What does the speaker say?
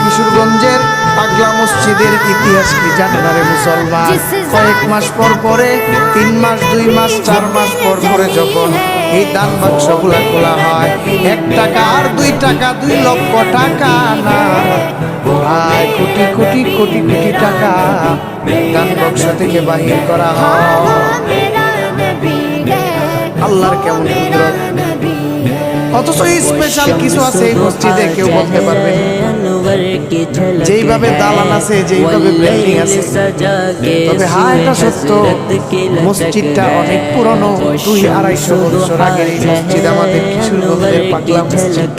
কিশোরগঞ্জের পাগলা মসজিদের ইতিহাস কি জানেন রে মুসলমান? কয়েক মাস পর পরে 3 মাস 2 মাস 4 মাস পর পরে যখন এই দান বাক্সগুলা খোলা হয়, 1 টাকা আর 2 টাকা, 2 লক্ষ টাকা না ভাই, কোটি কোটি কোটি কোটি টাকা দান বাক্স থেকে বাহির করা হয়। আল্লাহর কেমন কুদরত! অথচ স্পেশাল কিছু আছে এই মসজিদে, কেউ বলতে পারবে যেইভাবে দালান আছে, যেইভাবে বিল্ডিং আছে। তবে হ্যাঁ, এটা সত্য, মসজিদটা অনেক পুরনো, 200-250 বছর আগের এই মসজিদ, আমাদের কিশোরগঞ্জের পাগলা মসজিদ।